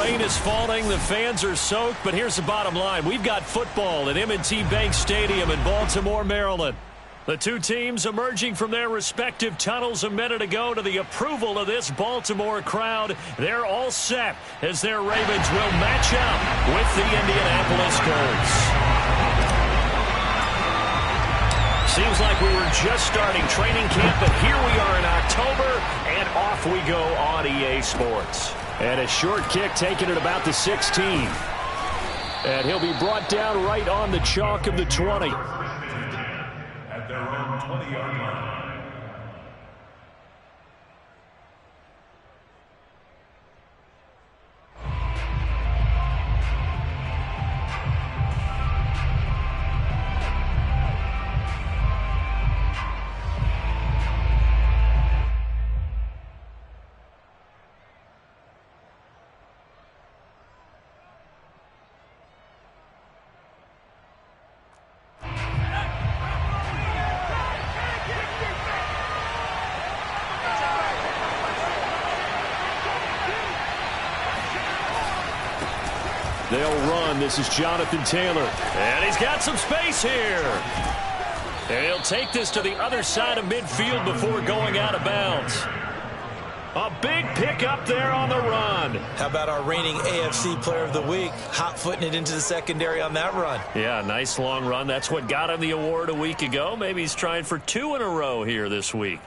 rain is falling, the fans are soaked, but here's the bottom line. We've got football at M&T Bank Stadium in Baltimore, Maryland. The two teams emerging from their respective tunnels a minute ago to the approval of this Baltimore crowd. They're all set as their Ravens will match up with the Indianapolis Colts. Seems like we were just starting training camp, but here we are in October, and off we go on EA Sports. And a short kick taken at about the 16. And he'll be brought down right on the chalk of the 20. At their own 20-yard line. They'll run. This is Jonathan Taylor. And he's got some space here. And he'll take this to the other side of midfield before going out of bounds. A big pick up there on the run. How about our reigning AFC Player of the Week, hot-footing it into the secondary on that run? Yeah, nice long run. That's what got him the award a week ago. Maybe he's trying for 2 in a row here this week.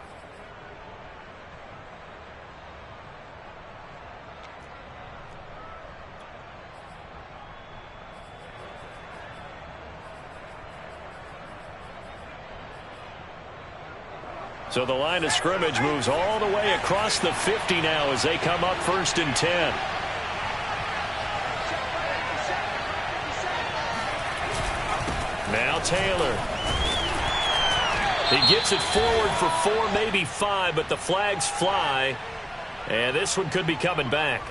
So the line of scrimmage moves all the way across the 50 now as they come up 1st and 10. Now Taylor. He gets it forward for 4, maybe 5, but the flags fly. And this one could be coming back.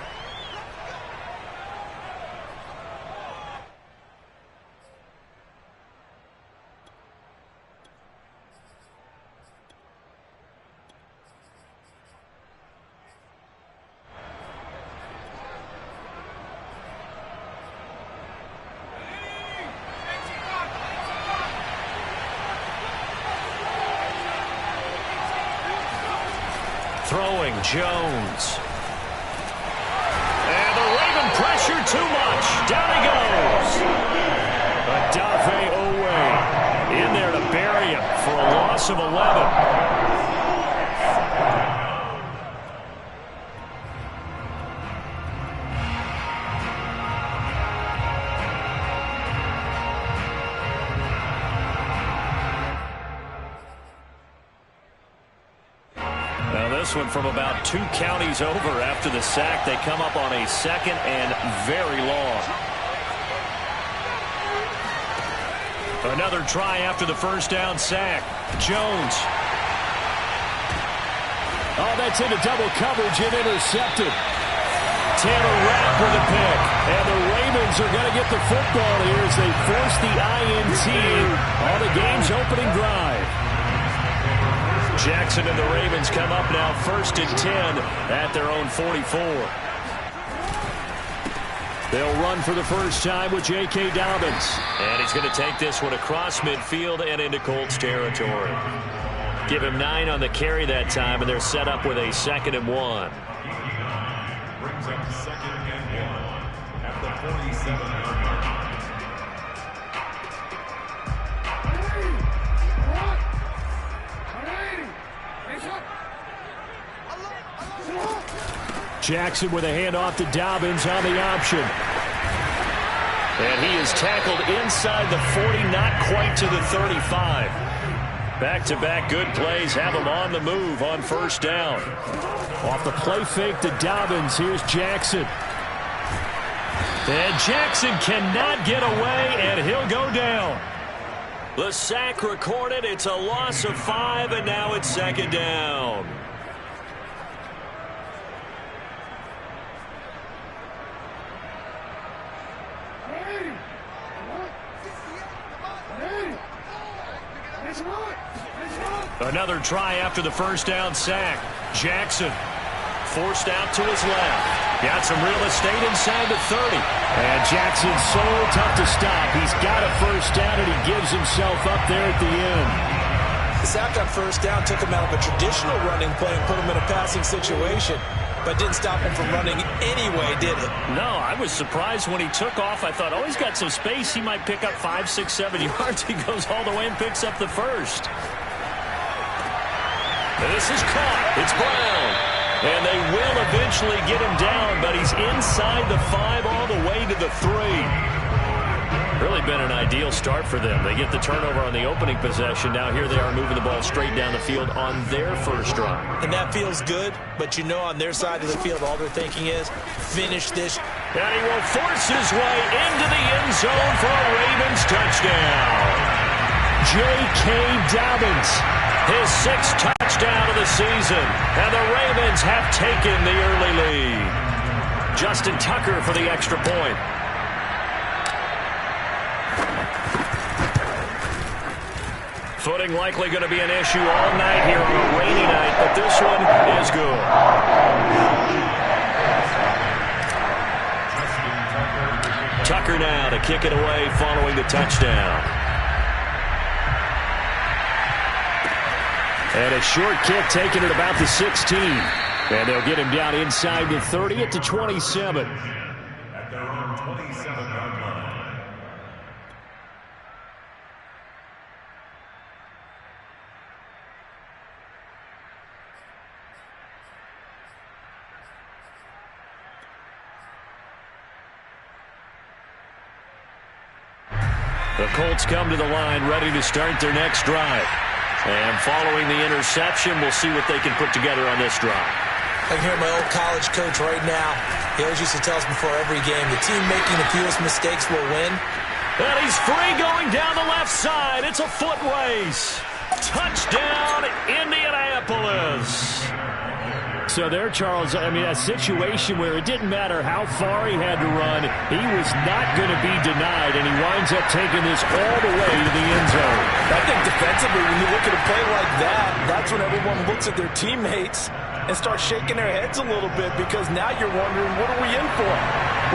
Throwing Jones. And the Raven pressure too much. Down he goes. Adave Owe in there to bury him for a loss of 11. This one from about 2 counties over after the sack. They come up on a 2nd and very long. Another try after the 1st down sack. Jones. Oh, that's into double coverage and intercepted. Taylor Rapp with a pick. And the Ravens are going to get the football here as they force the INT on the game's opening drive. Jackson and the Ravens come up now 1st and 10 at their own 44. They'll run for the first time with J.K. Dobbins. And he's going to take this one across midfield and into Colts territory. Give him 9 on the carry that time, and they're set up with a 2nd and 1. Brings up 2nd and 1 at the 47-yard line. Jackson with a handoff to Dobbins on the option. And he is tackled inside the 40, not quite to the 35. Back-to-back good plays have him on the move on 1st down. Off the play fake to Dobbins, here's Jackson. And Jackson cannot get away, and he'll go down. The sack recorded, it's a loss of 5, and now it's 2nd down. Another try after the 1st down sack. Jackson forced out to his left. Got some real estate inside the 30. And Jackson's so tough to stop. He's got a first down, and he gives himself up there at the end. The sack on first down took him out of a traditional running play and put him in a passing situation, but didn't stop him from running anyway, did it? No, I was surprised when he took off. I thought, oh, he's got some space. He might pick up 5, 6, 7 yards. He goes all the way and picks up the first. This is caught. It's Brown. And they will eventually get him down, but he's inside the 5 all the way to the 3. Really been an ideal start for them. They get the turnover on the opening possession. Now here they are moving the ball straight down the field on their first drive. And that feels good, but you know on their side of the field all they're thinking is finish this. And he will force his way into the end zone for a Ravens touchdown. J.K. Dobbins, his 6th touchdown of the season. And the Ravens have taken the early lead. Justin Tucker for the extra point. Footing likely going to be an issue all night here on a rainy night, but this one is good. Tucker now to kick it away following the touchdown. And a short kick taken at about the 16. And they'll get him down inside the 30 at the 27. At their own 27-yard line. The Colts come to the line ready to start their next drive. And following the interception, we'll see what they can put together on this drive. I can hear my old college coach right now. He always used to tell us before every game, the team making the fewest mistakes will win. And he's free going down the left side. It's a foot race. Touchdown, Indianapolis. So there, Charles, I mean, a situation where it didn't matter how far he had to run, he was not going to be denied, and he winds up taking this all the way to the end zone. I think defensively, when you look at a play like that, that's when everyone looks at their teammates and starts shaking their heads a little bit, because now you're wondering, what are we in for?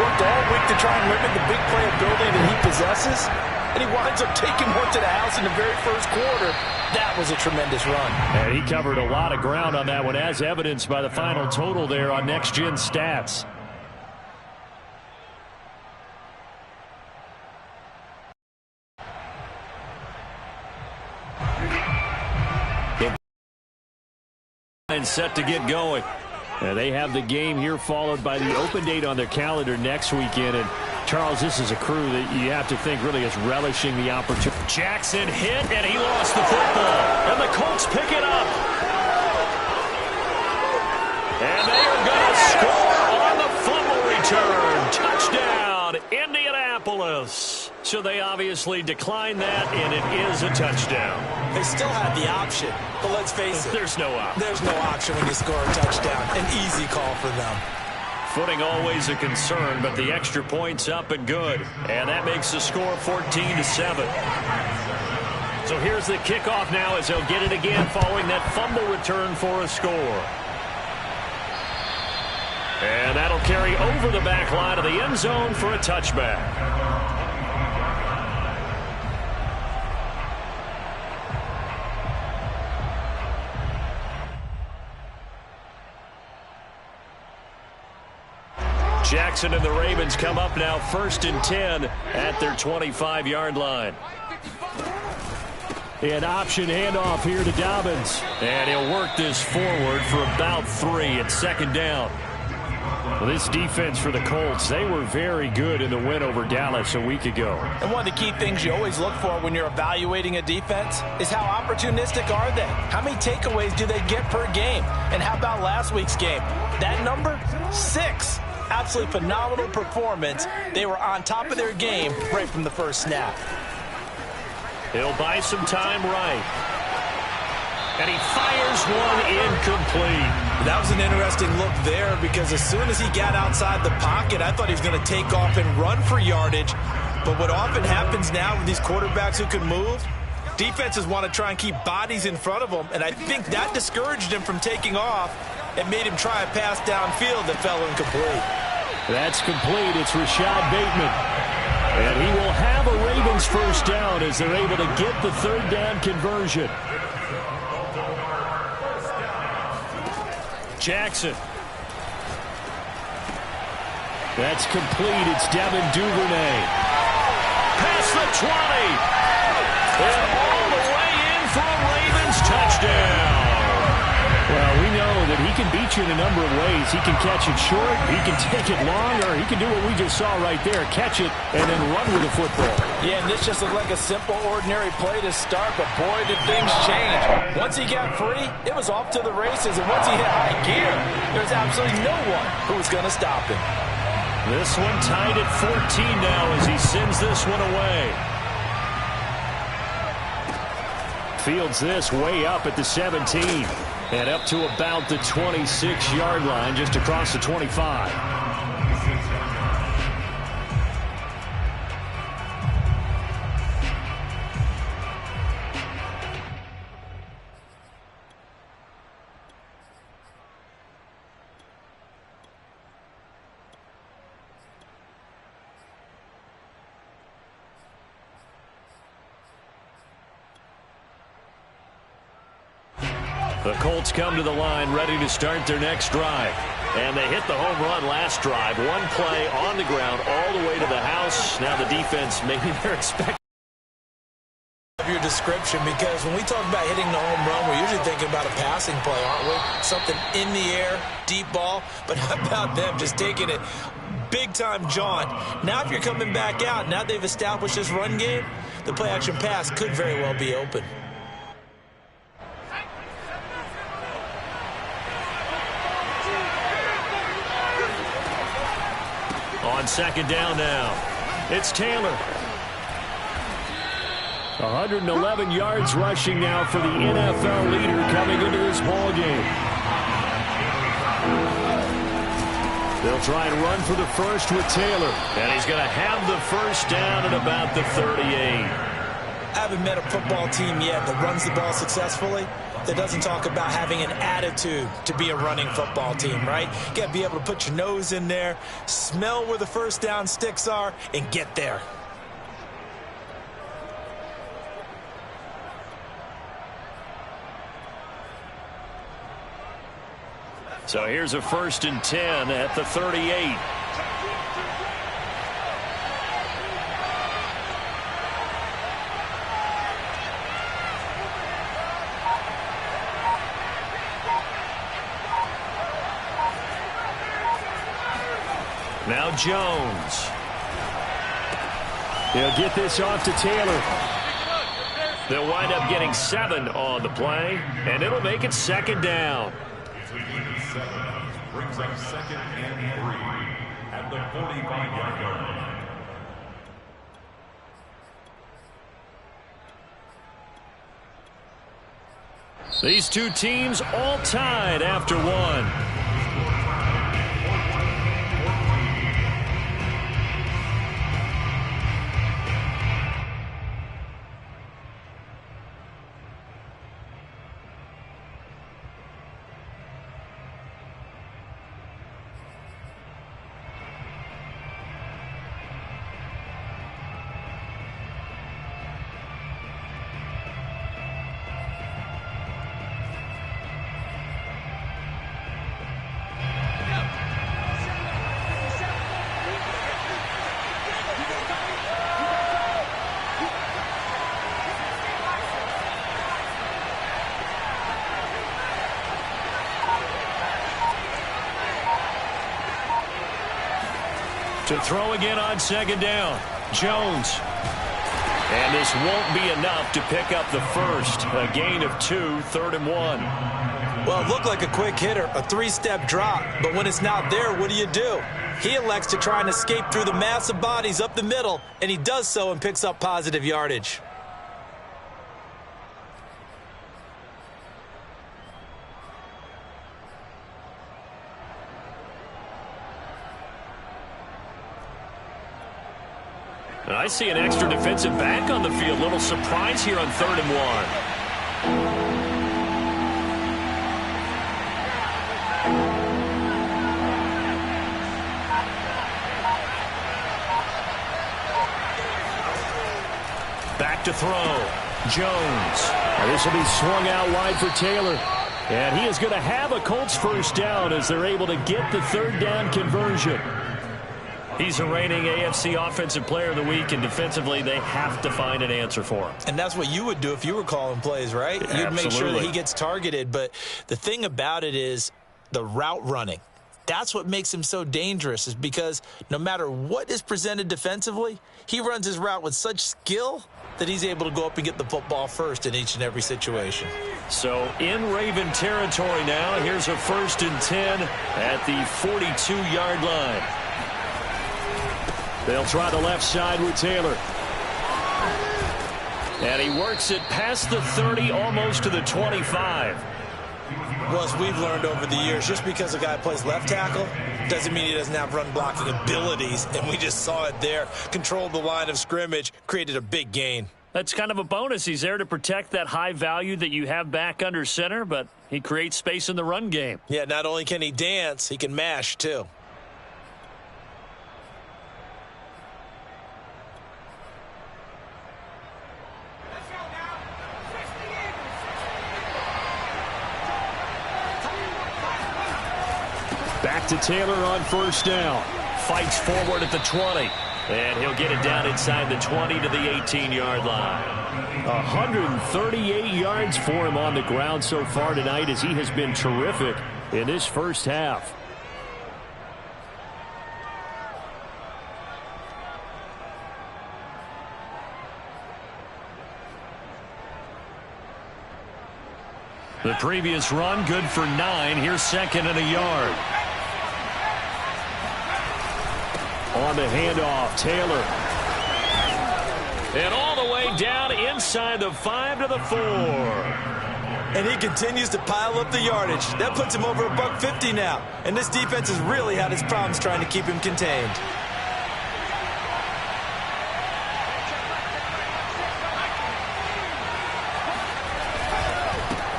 Worked all week to try and limit the big play ability that he possesses, and he winds up taking one to the house in the very first quarter. That was a tremendous run. And he covered a lot of ground on that one, as evidenced by the final total there on Next Gen Stats. And set to get going. And they have the game here followed by the open date on their calendar next weekend. And Charles, this is a crew that you have to think really is relishing the opportunity. Jackson hit, and he lost the football. And the Colts pick it up. And they are going to score on the fumble return. Touchdown, Indianapolis. So they obviously declined that, and it is a touchdown. They still have the option, but let's face it. There's no option. There's no option when you score a touchdown. An easy call for them. Footing always a concern, but the extra point's up and good. And that makes the score 14-7. So here's the kickoff now as they'll get it again following that fumble return for a score. And that'll carry over the back line of the end zone for a touchback. Jackson and the Ravens come up now 1st and 10 at their 25-yard line. An option handoff here to Dobbins. And he'll work this forward for about 3 at 2nd down. Well, this defense for the Colts, they were very good in the win over Dallas a week ago. And one of the key things you always look for when you're evaluating a defense is how opportunistic are they? How many takeaways do they get per game? And how about last week's game? That number? 6. Absolutely phenomenal performance. They were on top of their game right from the first snap. He'll buy some time right. And he fires one incomplete. That was an interesting look there, because as soon as he got outside the pocket, I thought he was going to take off and run for yardage. But what often happens now with these quarterbacks who can move, defenses want to try and keep bodies in front of them, and I think that discouraged him from taking off. and made him try a pass downfield that fell incomplete. That's complete. It's Rashad Bateman. And he will have a Ravens first down as they're able to get the third down conversion. Jackson. That's complete. It's Devin Duvernay. Past the 20. And all the way in for a Ravens touchdown. Well, we know that he can beat you in a number of ways. He can catch it short, he can take it long, or he can do what we just saw right there, catch it and then run with the football. Yeah, and this just looked like a simple, ordinary play to start, but boy, did things change. Once he got free, it was off to the races, and once he hit high gear, there's absolutely no one who was going to stop him. This one tied at 14 now as he sends this one away. Fields this way up at the 17. And up to about the 26-yard line, just across the 25. The Colts come to the line ready to start their next drive. And they hit the home run last drive. One play on the ground all the way to the house. Now the defense, maybe they're expecting Your description, because when we talk about hitting the home run, we're usually thinking about a passing play, aren't we? Something in the air, deep ball. But how about them just taking it big-time jaunt? Now if you're coming back out, now they've established this run game, the play-action pass could very well be open. on second down now. It's Taylor. 111 yards rushing now for the NFL leader coming into this ball game. They'll try and run for the first with Taylor. And he's going to have the first down at about the 38. I haven't met a football team yet that runs the ball successfully that doesn't talk about having an attitude to be a running football team, right? You got to be able to put your nose in there, smell where the first down sticks are, and get there. So here's a 1st and 10 at the 38. Now Jones. They'll get this off to Taylor. They'll wind up getting 7 on the play, and it'll make it 2nd down. Brings up 2nd and 3 at the 45-yard line. These two teams all tied after one. To throw again on 2nd down. Jones. And this won't be enough to pick up the first. A gain of 2, 3rd and 1. Well, it looked like a quick hitter, a 3-step drop. But when it's not there, what do? He elects to try and escape through the mass of bodies up the middle, and he does so and picks up positive yardage. And I see an extra defensive back on the field. Little surprise here on 3rd and 1. back to throw. Jones. This will be swung out wide for Taylor. And he is going to have a Colts first down as they're able to get the third down conversion. He's a reigning AFC Offensive Player of the Week, and defensively they have to find an answer for him. And that's what you would do if you were calling plays, right? Yeah, You'd make sure that he gets targeted. But the thing about it is the route running. That's what makes him so dangerous, is because no matter what is presented defensively, he runs his route with such skill that he's able to go up and get the football first in each and every situation. So in Raven territory now, here's a 1st and 10 at the 42-yard line. They'll try the left side with Taylor. And he works it past the 30, almost to the 25. Well, as we've learned over the years, just because a guy plays left tackle doesn't mean he doesn't have run blocking abilities. And we just saw it there. Controlled the line of scrimmage, created a big gain. That's kind of a bonus. He's there to protect that high value that you have back under center, but he creates space in the run game. Yeah, not only can he dance, he can mash too. Back to Taylor on first down. Fights forward at the 20. And he'll get it down inside the 20 to the 18-yard line. 138 yards for him on the ground so far tonight, as he has been terrific in this first half. The previous run, good for 9. Here's 2nd and a yard. On the handoff, Taylor. And all the way down inside the 5 to the 4. And he continues to pile up the yardage. That puts him over $150 now. And this defense has really had its problems trying to keep him contained.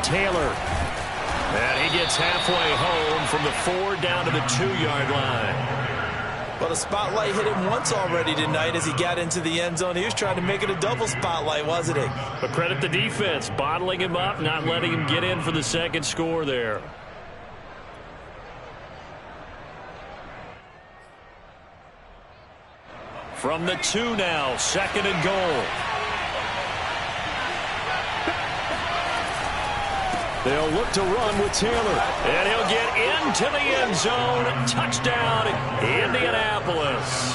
Taylor. And he gets halfway home from the 4 down to the 2-yard line. Well, the spotlight hit him once already tonight as he got into the end zone. He was trying to make it a double spotlight, wasn't he? But credit the defense, bottling him up, not letting him get in for the second score there. From the 2 now, 2nd and goal. They'll look to run with Taylor. And he'll get into the end zone. Touchdown, Indianapolis.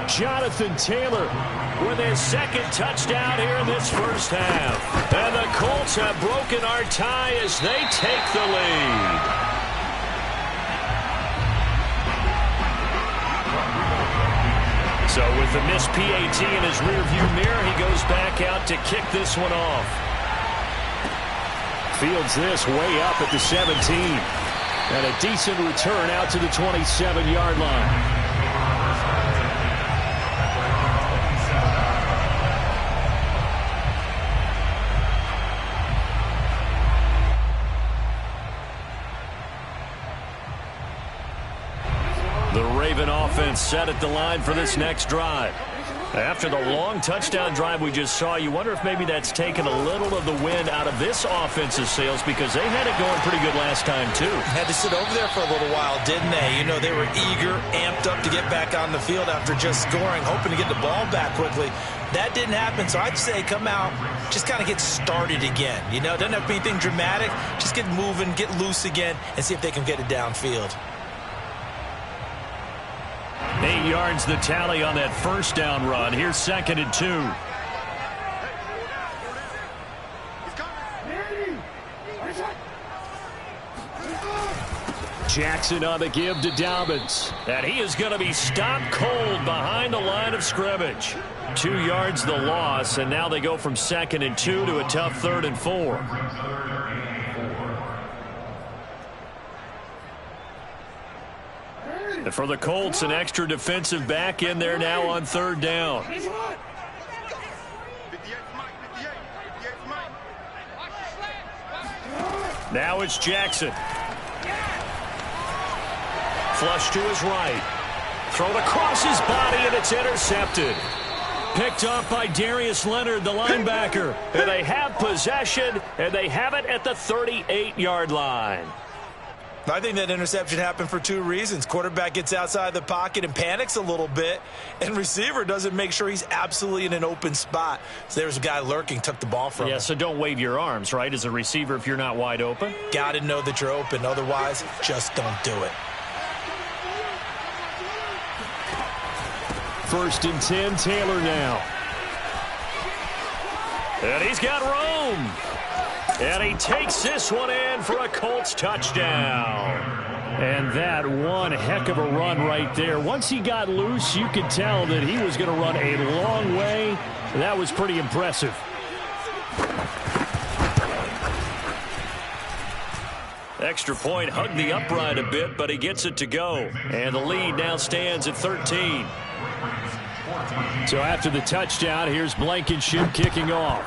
Jonathan Taylor with his 2nd touchdown here in this first half. And the Colts have broken our tie as they take the lead. So with the missed PAT in his rearview mirror, he goes back out to kick this one off. Fields this way up at the 17. And a decent return out to the 27-yard line. The Raven offense set at the line for this next drive. After the long touchdown drive we just saw, you wonder if maybe that's taken a little of the wind out of this offense's sails, because they had it going pretty good last time, too. Had to sit over there for a little while, didn't they? You know, they were eager, amped up to get back on the field after just scoring, hoping to get the ball back quickly. That didn't happen, so I'd say come out, just kind of get started again. You know, it doesn't have to be anything dramatic. Just get moving, get loose again, and see if they can get it downfield. 8 yards the tally on that first down run. Here's 2nd and 2. Jackson on the give to Dobbins. And he is going to be stopped cold behind the line of scrimmage. 2 yards the loss, and now they go from 2nd and 2 to a tough 3rd and 4. And for the Colts, an extra defensive back in there now on 3rd down. Now it's Jackson. Flush to his right. Thrown across his body, and it's intercepted. Picked off by Darius Leonard, the linebacker. And they have possession, and they have it at the 38-yard line. I think that interception happened for two reasons. Quarterback gets outside the pocket and panics a little bit, and receiver doesn't make sure he's absolutely in an open spot. So there's a guy lurking, took the ball from him. Yeah, so don't wave your arms, right, as a receiver if you're not wide open. Got to know that you're open. Otherwise, just don't do it. 1st and 10, Taylor now. And he's got room. And he takes this one in for a Colts touchdown. And that one heck of a run right there. Once he got loose, you could tell that he was going to run a long way. That was pretty impressive. Extra point hugged the upright a bit, but he gets it to go. And the lead now stands at 13. So after the touchdown, here's Blankenship kicking off.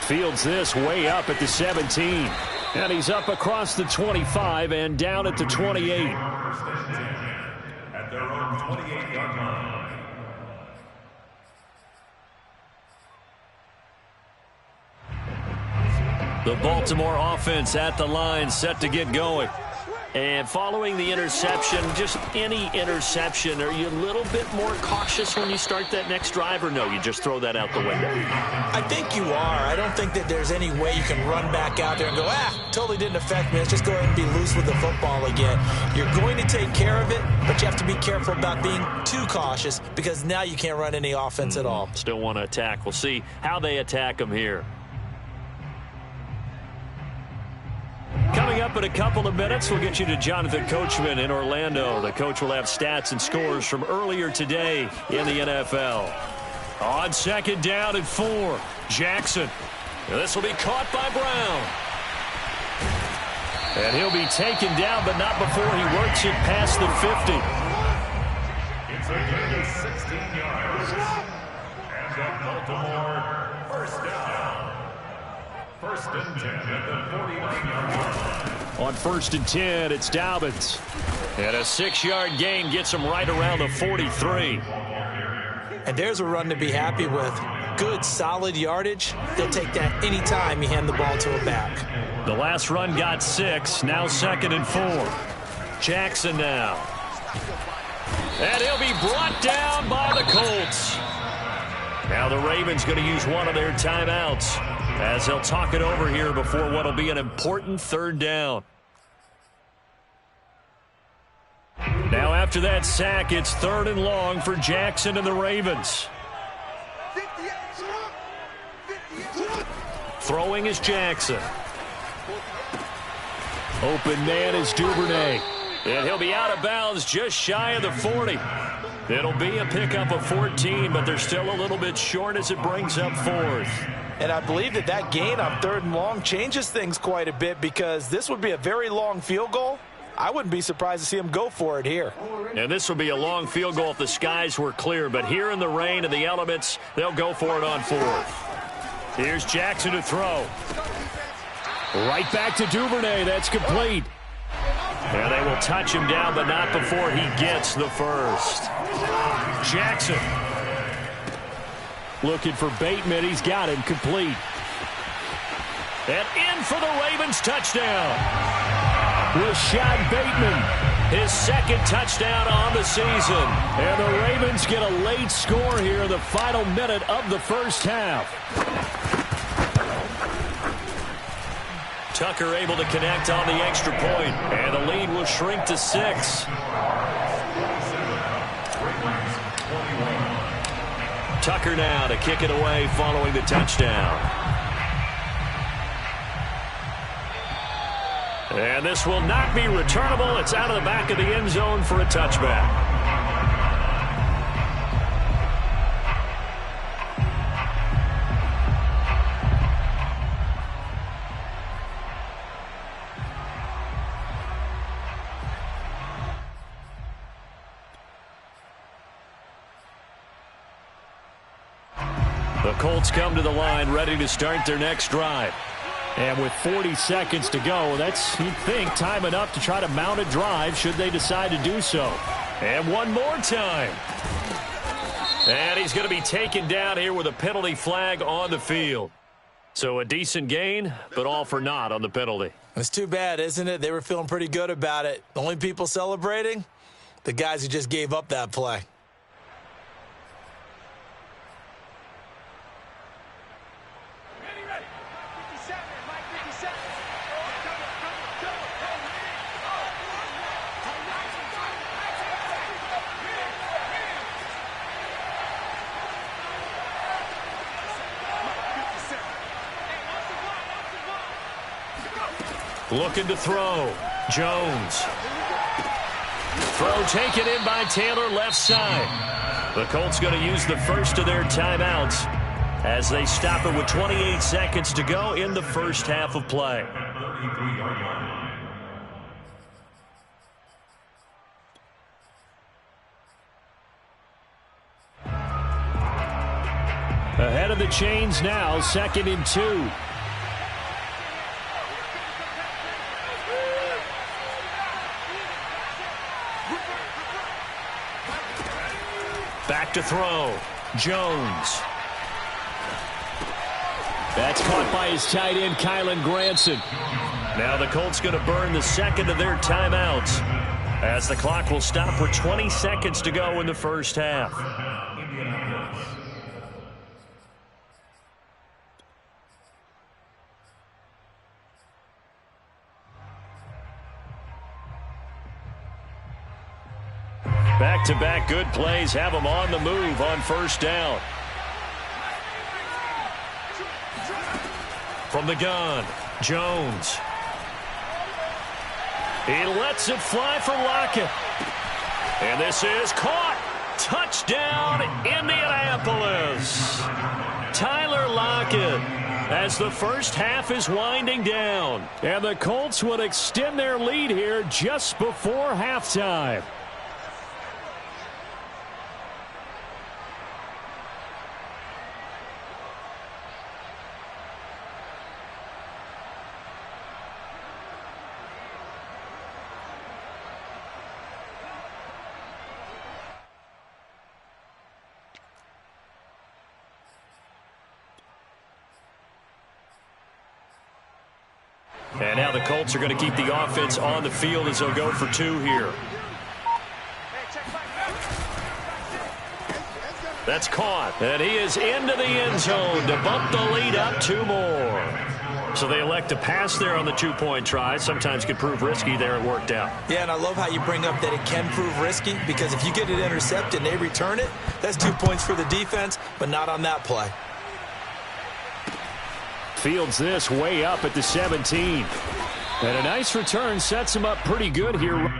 Fields this way up at the 17. And he's up across the 25 and down at the 28. At their own 28-yard line. The Baltimore offense at the line, set to get going. And following the interception, just any interception, are you a little bit more cautious when you start that next drive, or no, you just throw that out the window? I think you are. I don't think that there's any way you can run back out there and go, totally didn't affect me. Let's just go ahead and be loose with the football again. You're going to take care of it, but you have to be careful about being too cautious because now you can't run any offense at all. Still want to attack. We'll see how they attack them here. Coming up in a couple of minutes, we'll get you to Jonathan Coachman in Orlando. The coach will have stats and scores from earlier today in the NFL. On 2nd down and 4, Jackson. This will be caught by Brown. And he'll be taken down, but not before he works it past the 50. It's a gain of 16 yards. And that Baltimore 1st down. 1st and 10 at the 49-yard line. On 1st and 10, it's Dobbins. And a 6-yard gain gets him right around the 43. And there's a run to be happy with. Good, solid yardage. They'll take that any time you hand the ball to a back. The last run got 6. Now 2nd and 4. Jackson now. And he'll be brought down by the Colts. Now the Ravens going to use one of their timeouts as they'll talk it over here before what will be an important 3rd down. Now after that sack, it's 3rd and long for Jackson and the Ravens. Throwing is Jackson. Open man is Duvernay. And he'll be out of bounds just shy of the 40. It'll be a pickup of 14, but they're still a little bit short as it brings up 4th. And I believe that gain on 3rd and long changes things quite a bit because this would be a very long field goal. I wouldn't be surprised to see him go for it here. And this would be a long field goal if the skies were clear, but here in the rain and the elements, they'll go for it on 4th. Here's Jackson to throw. Right back to Duvernay. That's complete. And they will touch him down, but not before he gets the 1st. Jackson. Looking for Bateman. He's got him complete. And in for the Ravens touchdown. Rashad Bateman, his 2nd touchdown on the season. And the Ravens get a late score here in the final minute of the 1st half. Tucker able to connect on the extra point, and the lead will shrink to 6. Tucker now to kick it away following the touchdown. And this will not be returnable. It's out of the back of the end zone for a touchback. The Colts come to the line ready to start their next drive. And with 40 seconds to go, that's, you'd think, time enough to try to mount a drive should they decide to do so. And one more time. And he's going to be taken down here with a penalty flag on the field. So a decent gain, but all for naught on the penalty. It's too bad, isn't it? They were feeling pretty good about it. The only people celebrating, the guys who just gave up that play. Looking to throw. Jones. Throw taken in by Taylor, left side. The Colts going to use the first of their timeouts as they stop it with 28 seconds to go in the first half of play. Ahead of the chains now, 2nd and 2. Back to throw. Jones. That's caught by his tight end, Kylen Granson. Now the Colts going to burn the second of their timeouts as the clock will stop with 20 seconds to go in the first half. Back-to-back good plays have them on the move on first down. From the gun, Jones. He lets it fly for Lockett. And this is caught. Touchdown, Indianapolis. Tyler Lockett as the first half is winding down. And the Colts would extend their lead here just before halftime. And now the Colts are going to keep the offense on the field as they'll go for 2 here. That's caught. And he is into the end zone to bump the lead up 2 more. So they elect to pass there on the 2-point try. Sometimes could prove risky there. It worked out. Yeah, and I love how you bring up that it can prove risky because if you get it intercepted and they return it, that's 2 points for the defense, but not on that play. Fields this way up at the 17. And a nice return sets him up pretty good here.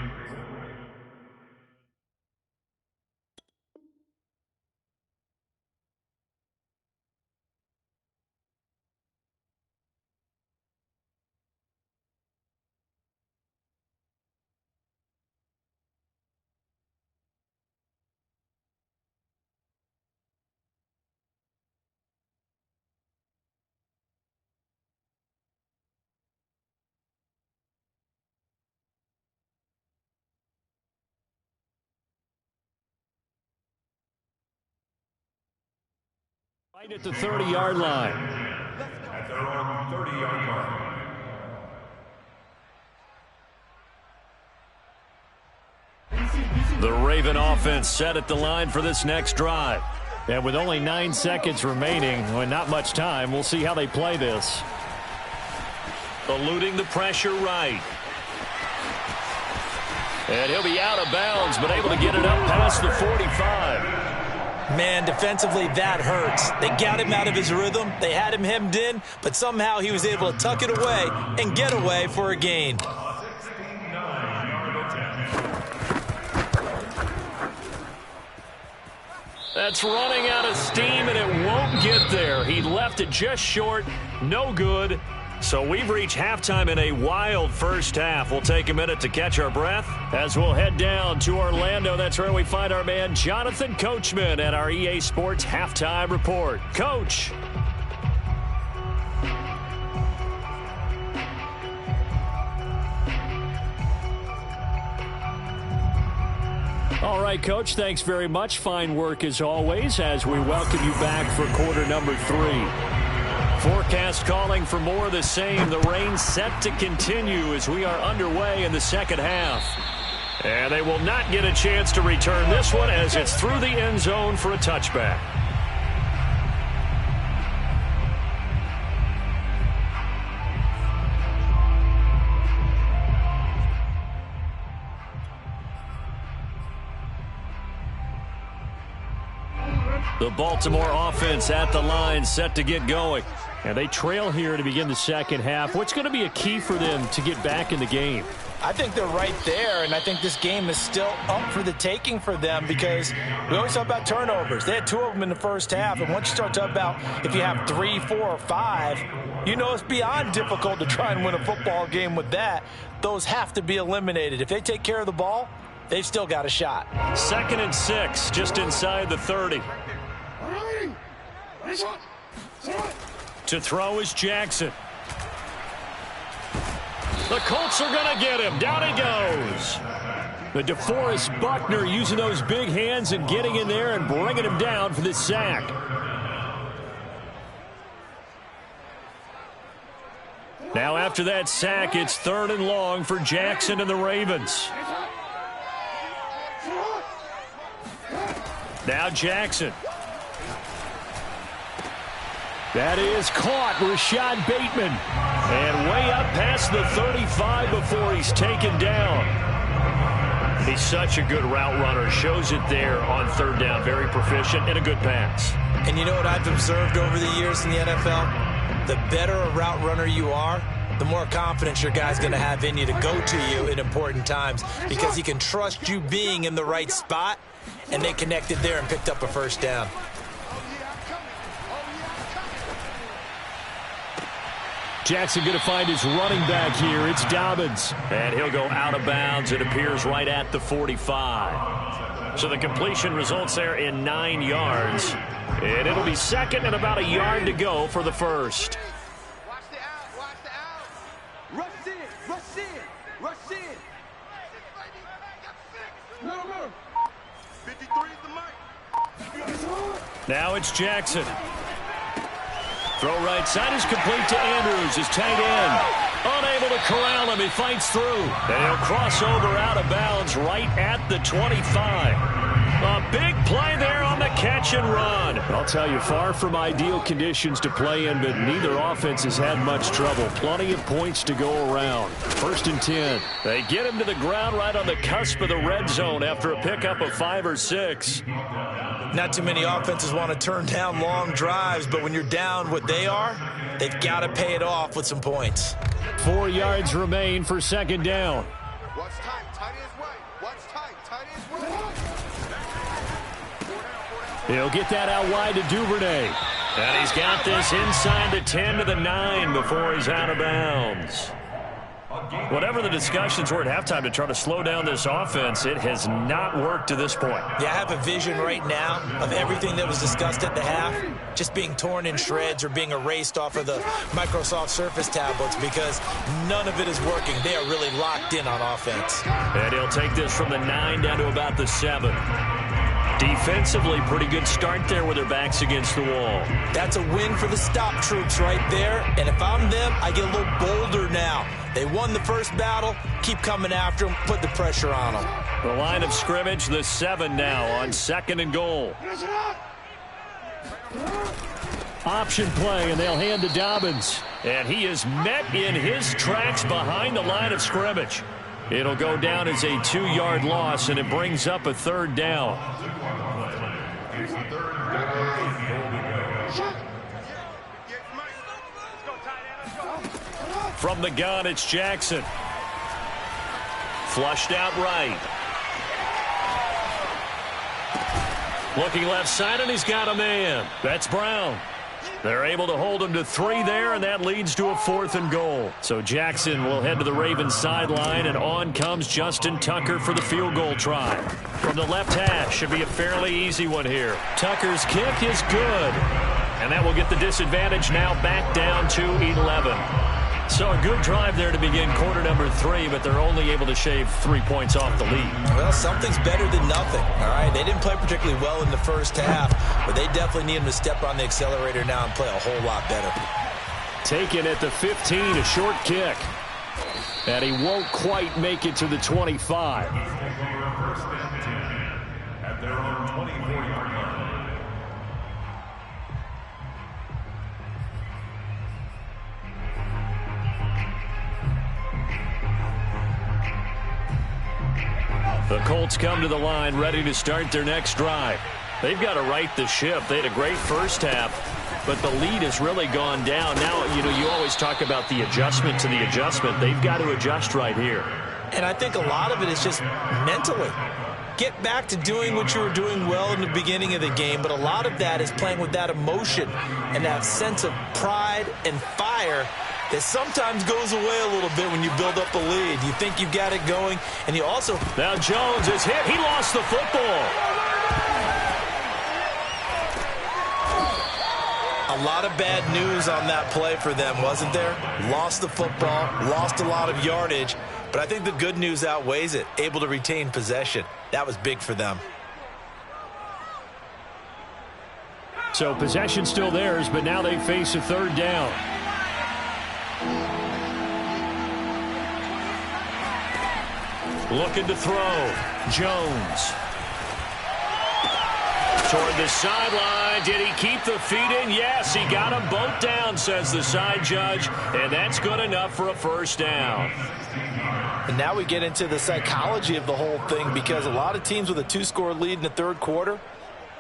Right at the 30-yard line. At their own 30-yard line. The Raven offense set at the line for this next drive. And with only 9 seconds remaining, well, not much time, we'll see how they play this. Eluding the pressure right. And he'll be out of bounds, but able to get it up past the 45. Man, defensively, that hurts. They got him out of his rhythm. They had him hemmed in, but somehow he was able to tuck it away and get away for a gain. That's running out of steam, and it won't get there. He left it just short. No good. So we've reached halftime in a wild first half. We'll take a minute to catch our breath as we'll head down to Orlando. That's where we find our man Jonathan Coachman at our EA Sports Halftime Report. Coach. All right, Coach, thanks very much. Fine work as always as we welcome you back for quarter number 3. Forecast calling for more of the same. The rain set to continue as we are underway in the second half. And they will not get a chance to return this one as it's through the end zone for a touchback. The Baltimore offense at the line, set to get going. And they trail here to begin the second half. What's going to be a key for them to get back in the game? I think they're right there, and I think this game is still up for the taking for them because we always talk about turnovers. They had 2 of them in the first half, and once you start talking about if you have 3, 4, or 5, you know it's beyond difficult to try and win a football game with that. Those have to be eliminated. If they take care of the ball, they've still got a shot. 2nd and 6, just inside the 30. To throw is Jackson. The Colts are going to get him. Down he goes. The DeForest Buckner using those big hands and getting in there and bringing him down for this sack. Now after that sack, it's 3rd and long for Jackson and the Ravens. Now Jackson. That is caught, Rashad Bateman. And way up past the 35 before he's taken down. He's such a good route runner. Shows it there on 3rd down. Very proficient and a good pass. And you know what I've observed over the years in the NFL? The better a route runner you are, the more confidence your guy's going to have in you to go to you in important times because he can trust you being in the right spot, and they connected there and picked up a 1st down. Jackson going to find his running back here. It's Dobbins. And he'll go out of bounds. It appears right at the 45. So the completion results there in 9 yards. And it'll be 2nd and about a yard to go for the 1st. Watch the out. Watch the out. Rush in. Rush in. Rush in. No. 53 is the mic. Now it's Jackson. Throw right side is complete to Andrews, his tight end. Unable to corral him, he fights through. And he'll cross over out of bounds right at the 25. A big play there on the catch and run. I'll tell you, far from ideal conditions to play in, but neither offense has had much trouble. Plenty of points to go around. 1st and 10. They get him to the ground right on the cusp of the red zone after a pickup of 5 or 6. Not too many offenses want to turn down long drives, but when you're down what they are, they've got to pay it off with some points. 4 yards remain for 2nd down. Watch tight. Tight is right. Watch tight. Tight is right. He'll get that out wide to Duvernay. And he's got this inside the 10 to the 9 before he's out of bounds. Whatever the discussions were at halftime to try to slow down this offense, it has not worked to this point. Yeah, I have a vision right now of everything that was discussed at the half just being torn in shreds or being erased off of the Microsoft Surface tablets because none of it is working. They are really locked in on offense. And he'll take this from the 9 down to about the 7. Defensively, pretty good start there with their backs against the wall. That's a win for the stop troops right there. And if I'm them, I get a little bolder now. They won the first battle. Keep coming after them. Put the pressure on them. The line of scrimmage, the 7 now on 2nd and goal. Option play, and they'll hand to Dobbins. And he is met in his tracks behind the line of scrimmage. It'll go down as a 2-yard loss, and it brings up a 3rd down. From the gun, it's Jackson. Flushed out right. Looking left side, and he's got a man. That's Brown. They're able to hold him to 3 there, and that leads to a 4th and goal. So Jackson will head to the Ravens sideline, and on comes Justin Tucker for the field goal try. From the left hash, should be a fairly easy one here. Tucker's kick is good. And that will get the disadvantage now back down to 11. So a good drive there to begin quarter number 3, but they're only able to shave 3 points off the lead. Well, something's better than nothing, all right? They didn't play particularly well in the first half, but they definitely need them to step on the accelerator now and play a whole lot better. Taken at the 15, a short kick. And he won't quite make it to the 25. First and 10 at their own 24-yard line. The Colts come to the line ready to start their next drive. They've got to right the ship. They had a great first half, but the lead has really gone down. Now, you always talk about the adjustment to the adjustment. They've got to adjust right here. And I think a lot of it is just mentally. Get back to doing what you were doing well in the beginning of the game, but a lot of that is playing with that emotion and that sense of pride and fire that sometimes goes away a little bit when you build up a lead. You think you've got it going, and you also... Now Jones is hit. He lost the football. A lot of bad news on that play for them, wasn't there? Lost the football, lost a lot of yardage, but I think the good news outweighs it. Able to retain possession. That was big for them. So possession still theirs, but now they face a third down. Looking to throw. Jones. Toward the sideline. Did he keep the feet in? Yes, he got them both down, says the side judge. And that's good enough for a first down. And now we get into the psychology of the whole thing, because a lot of teams with a 2-score lead in the third quarter,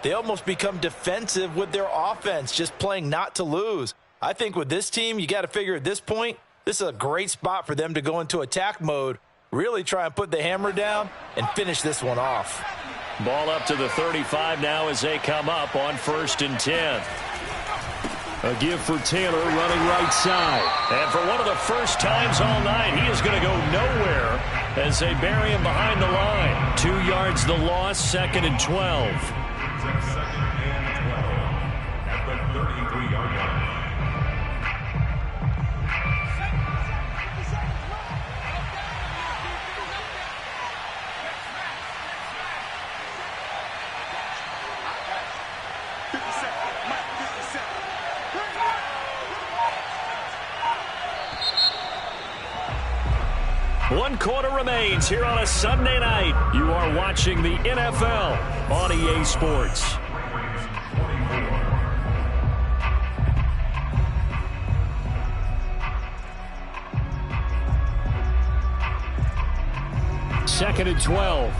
they almost become defensive with their offense, just playing not to lose. I think with this team, you got to figure at this point, this is a great spot for them to go into attack mode, really try and put the hammer down and finish this one off. Ball up to the 35 now as they come up on 1st and 10. A give for Taylor running right side. And for one of the first times all night, he is going to go nowhere as they bury him behind the line. 2 yards the loss, 2nd and 12. Second and 12 at the 33-yard line. One quarter remains here on a Sunday night. You are watching the NFL on EA Sports. Second and 12.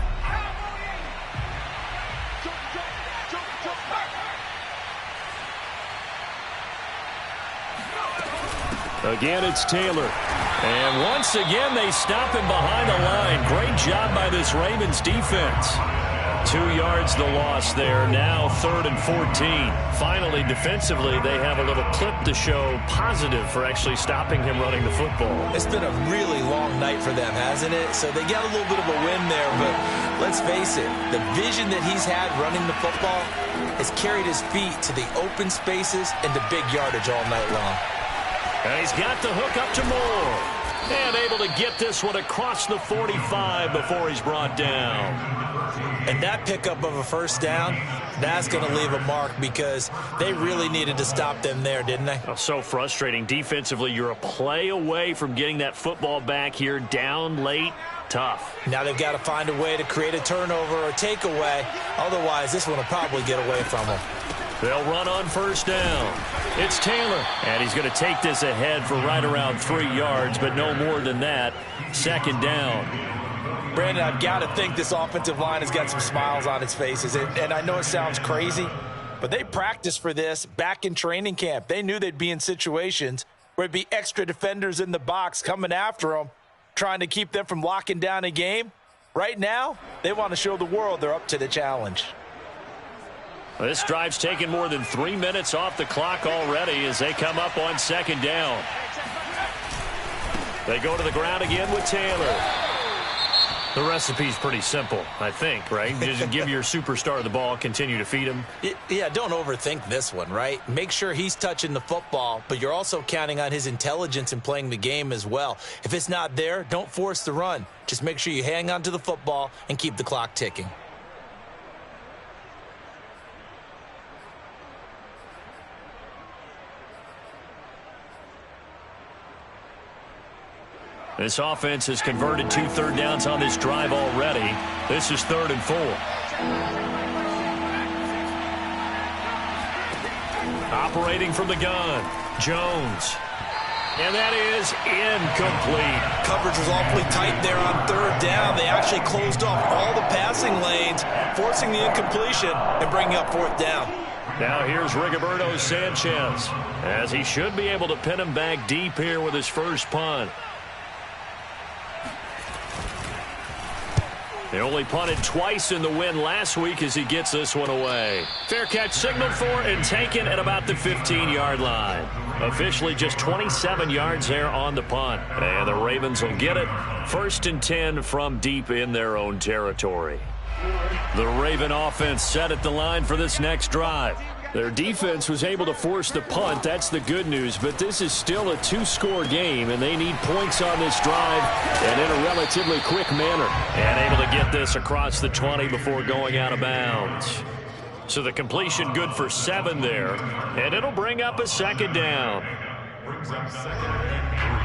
Again, it's Taylor. And once again, they stop him behind the line. Great job by this Ravens defense. 2 yards the loss there. Now 3rd and 14. Finally, defensively, they have a little clip to show positive for actually stopping him running the football. It's been a really long night for them, hasn't it? So they got a little bit of a win there, but let's face it, the vision that he's had running the football has carried his feet to the open spaces and to big yardage all night long. And he's got the hook up to Moore. And able to get this one across the 45 before he's brought down. And that pickup of a first down, that's going to leave a mark, because they really needed to stop them there, didn't they? Oh, so frustrating. Defensively, you're a play away from getting that football back here, down late. Tough. Now they've got to find a way to create a turnover or a takeaway. Otherwise, this one will probably get away from them. They'll run on first down. It's Taylor. And he's going to take this ahead for right around 3 yards, but no more than that. 2nd down. Brandon, I've got to think this offensive line has got some smiles on its faces. And I know it sounds crazy, but they practiced for this back in training camp. They knew they'd be in situations where it'd be extra defenders in the box coming after them, trying to keep them from locking down a game. Right now, they want to show the world they're up to the challenge. This drive's taken more than 3 minutes off the clock already as they come up on 2nd down. They go to the ground again with Taylor. The recipe's pretty simple, I think, right? Just give your superstar the ball, continue to feed him. Yeah, don't overthink this one, right? Make sure he's touching the football, but you're also counting on his intelligence in playing the game as well. If it's not there, don't force the run. Just make sure you hang on to the football and keep the clock ticking. This offense has converted 2 third downs on this drive already. This is 3rd and 4. Operating from the gun, Jones. And that is incomplete. Coverage was awfully tight there on 3rd down. They actually closed off all the passing lanes, forcing the incompletion and bringing up 4th down. Now here's Rigoberto Sanchez, as he should be able to pin him back deep here with his first punt. They only punted twice in the win last week as he gets this one away. Fair catch signaled for and taken at about the 15-yard line. Officially just 27 yards there on the punt. And the Ravens will get it. 1st and 10 from deep in their own territory. The Raven offense set at the line for this next drive. Their defense was able to force the punt. That's the good news. But this is still a 2-score game, and they need points on this drive and in a relatively quick manner. And able to get this across the 20 before going out of bounds. So the completion good for 7 there, and it'll bring up a 2nd down. Brings up 2nd and 3.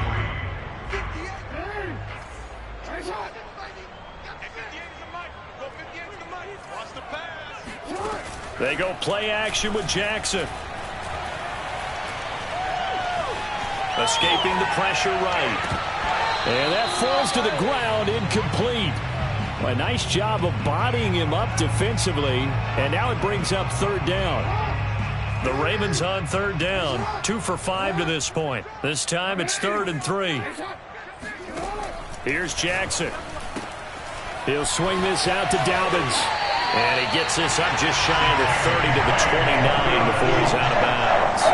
They go play action with Jackson. Escaping the pressure right. And that falls to the ground, incomplete. A nice job of bodying him up defensively, and now it brings up 3rd down. The Ravens on 3rd down, 2 for 5 to this point. This time it's 3rd and 3. Here's Jackson. He'll swing this out to Dobbins. And he gets this up just shy of the 30 to the 29 before he's out of bounds.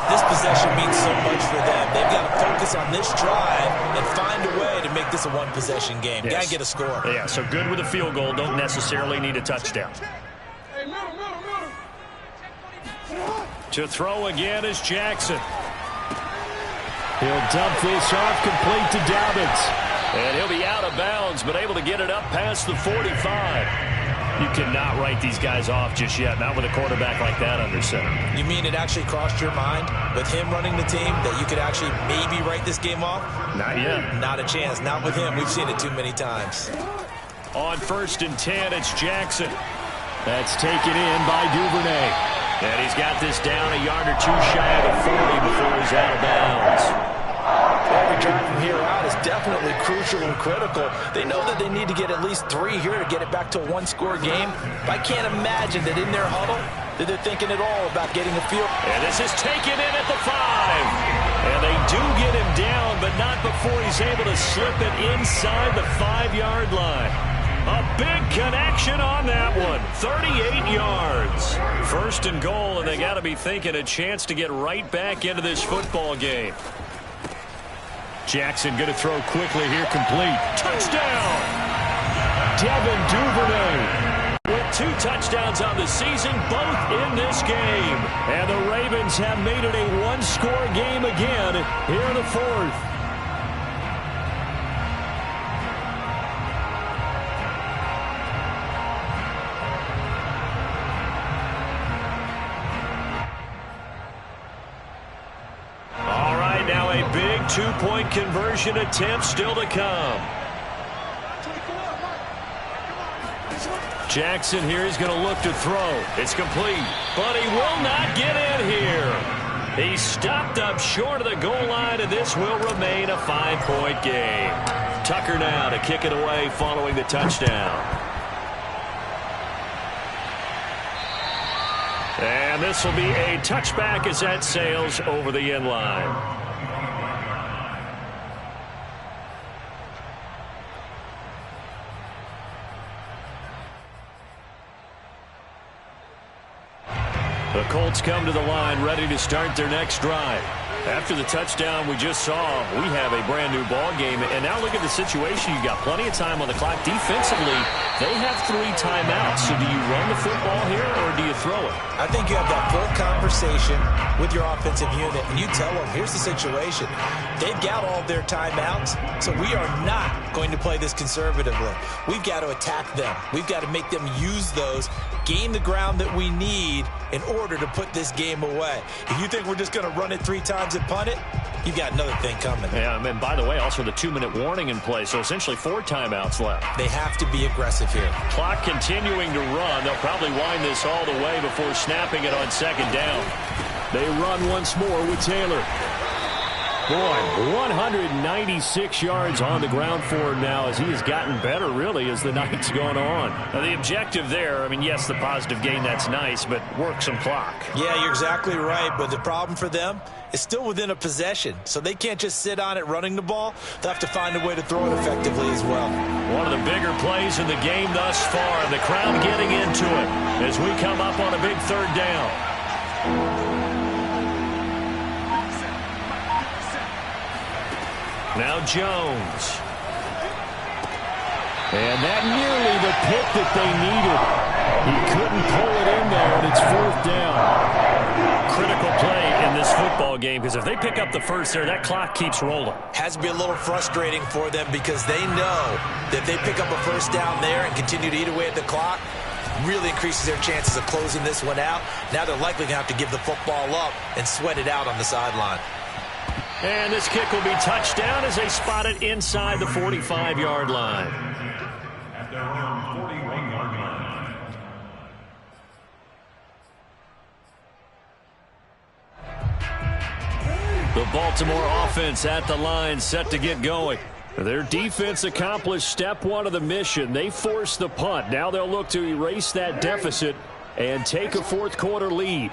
This possession means so much for them. They've got to focus on this drive and find a way to make this a one-possession game. Yes. Got to get a score. Yeah, so good with a field goal. Don't necessarily need a touchdown. To throw again is Jackson. He'll dump this off complete to Dobbins. And he'll be out of bounds, but able to get it up past the 45. You cannot write these guys off just yet, not with a quarterback like that under center. You mean it actually crossed your mind with him running the team that you could actually maybe write this game off? Not yet. Not a chance. Not with him. We've seen it too many times. On 1st and 10, it's Jackson. That's taken in by Duvernay. And he's got this down a yard or 2 shy of the 40 before he's out of bounds. Every drive from here out is definitely crucial and critical. They know that they need to get at least 3 here to get it back to a 1-score game. But I can't imagine that in their huddle that they're thinking at all about getting a field. And this is taken in at the 5. And they do get him down, but not before he's able to slip it inside the 5-yard line. A big connection on that one. 38 yards. 1st and goal, and they got to be thinking a chance to get right back into this football game. Jackson going to throw quickly here, complete. Touchdown! Devin Duvernay. With 2 touchdowns on the season, both in this game. And the Ravens have made it a 1-score game again here in the 4th. Now a big 2-point conversion attempt still to come. Jackson here is going to look to throw. It's complete, but he will not get in here. He stopped up short of the goal line, and this will remain a 5-point game. Tucker now to kick it away following the touchdown. And this will be a touchback as that sails over the end line. The Colts come to the line ready to start their next drive. After the touchdown we just saw, we have a brand-new ball game. And now look at the situation. You've got plenty of time on the clock. Defensively, they have 3 timeouts. So do you run the football here or do you throw it? I think you have that full conversation with your offensive unit, and you tell them, here's the situation. They've got all their timeouts, so we are not going to play this conservatively. We've got to attack them. We've got to make them use those, gain the ground that we need in order to put this game away. If you think we're just going to run it 3 times and punt it, you've got another thing coming. Yeah, and by the way, also the 2-minute warning in play, so essentially 4 timeouts left. They have to be aggressive here. Clock continuing to run. They'll probably wind this all the way before snapping it on 2nd down. They run once more with Taylor. Boy, 196 yards on the ground for him now as he has gotten better, really, as the night's gone on. Now, the objective there, I mean, yes, the positive gain, that's nice, but work some clock. Yeah, you're exactly right, but the problem for them is still within a possession, so they can't just sit on it running the ball. They'll have to find a way to throw it effectively as well. One of the bigger plays in the game thus far, and the crowd getting into it as we come up on a big 3rd down. Now Jones. And that nearly the pick that they needed. He couldn't pull it in, though, and it's 4th down. Critical play in this football game, because if they pick up the first there, that clock keeps rolling. Has to be a little frustrating for them because they know that if they pick up a first down there and continue to eat away at the clock, really increases their chances of closing this one out. Now they're likely going to have to give the football up and sweat it out on the sideline. And this kick will be touchdown as they spot it inside the 45-yard line. At their own 41-yard line. The Baltimore offense at the line, set to get going. Their defense accomplished step 1 of the mission. They forced the punt. Now they'll look to erase that deficit and take a 4th quarter lead.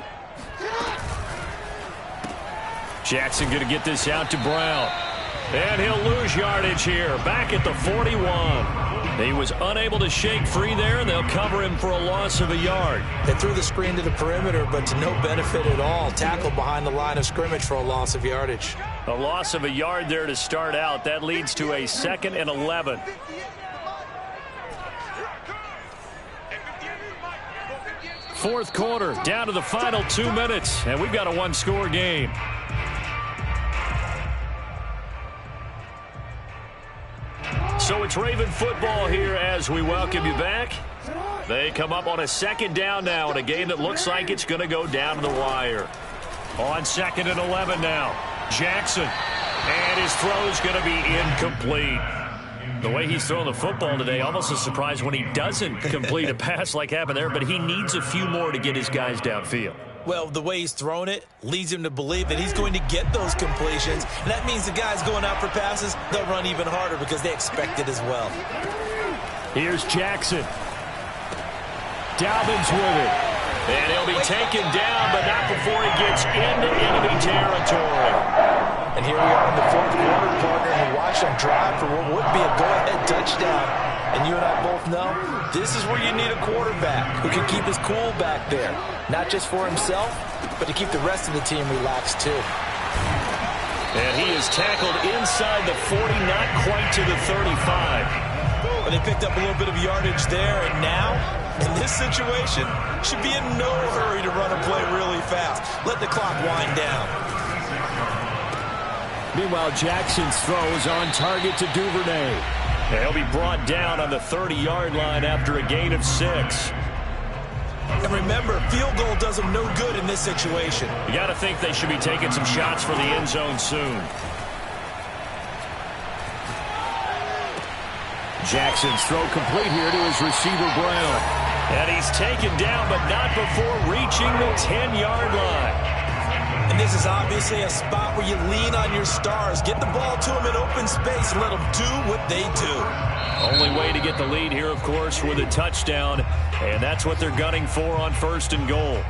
Jackson going to get this out to Brown. And he'll lose yardage here. Back at the 41. He was unable to shake free there, and they'll cover him for a loss of a yard. They threw the screen to the perimeter, but to no benefit at all. Tackled behind the line of scrimmage for a loss of yardage. A loss of a yard there to start out. That leads to a 2nd and 11. Fourth quarter, down to the final 2 minutes, and we've got a 1-score game. So it's Raven football here as we welcome you back. They come up on a 2nd down now in a game that looks like it's going to go down to the wire. On 2nd and 11 now, Jackson. And his throw's going to be incomplete. The way he's throwing the football today, almost a surprise when he doesn't complete a pass like happened there, but he needs a few more to get his guys downfield. Well, the way he's thrown it leads him to believe that he's going to get those completions. And that means the guys going out for passes, they'll run even harder because they expect it as well. Here's Jackson. Dalvin's with it. And he'll be taken down, but not before he gets into enemy territory. And here we are in the 4th quarter, partner, and we watch them drive for what would be a go-ahead touchdown. And you and I both know this is where you need a quarterback who can keep his cool back there. Not just for himself, but to keep the rest of the team relaxed too. And he is tackled inside the 40, not quite to the 35. But they picked up a little bit of yardage there, and now, in this situation, should be in no hurry to run a play really fast. Let the clock wind down. Meanwhile, Jackson's throw is on target to Duvernay. He'll be brought down on the 30-yard line after a gain of 6. And remember, field goal does them no good in this situation. You got to think they should be taking some shots for the end zone soon. Jackson's throw complete here to his receiver, Brown. And he's taken down, but not before reaching the 10-yard line. And this is obviously a spot where you lean on your stars. Get the ball to them in open space and let them do what they do. Only way to get the lead here, of course, with a touchdown. And that's what they're gunning for on 1st and goal.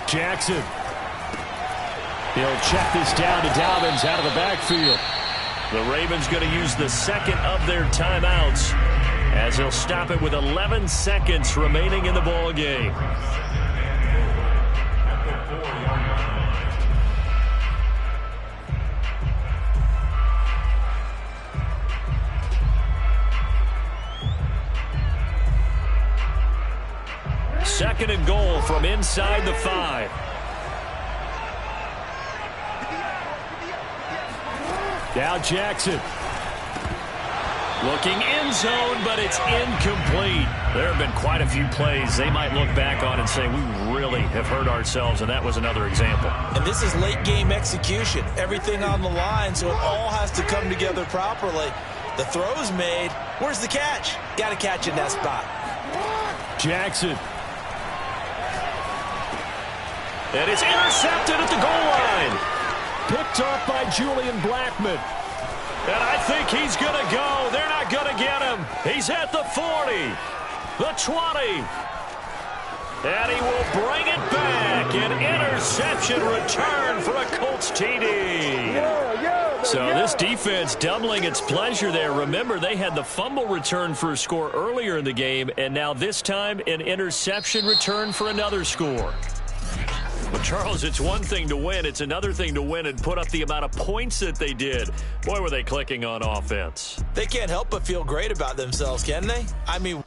Jackson. He'll check this down to Dobbins out of the backfield. The Ravens going to use the second of their timeouts as he'll stop it with 11 seconds remaining in the ball game. Second and goal from inside the 5. Now Jackson. Looking end zone, but it's incomplete. There have been quite a few plays they might look back on and say, we really have hurt ourselves, and that was another example. And this is late game execution. Everything on the line, so it all has to come together properly. The throw's made. Where's the catch? Got to catch in that spot. Jackson. And it's intercepted at the goal line. Picked off by Julian Blackmon. And I think he's going to go. They're not going to get him. He's at the 40, the 20. And he will bring it back. An interception return for a Colts TD. So this defense doubling its pleasure there. Remember, they had the fumble return for a score earlier in the game, and now this time an interception return for another score. But, Charles, it's one thing to win. It's another thing to win and put up the amount of points that they did. Boy, were they clicking on offense. They can't help but feel great about themselves, can they? I mean...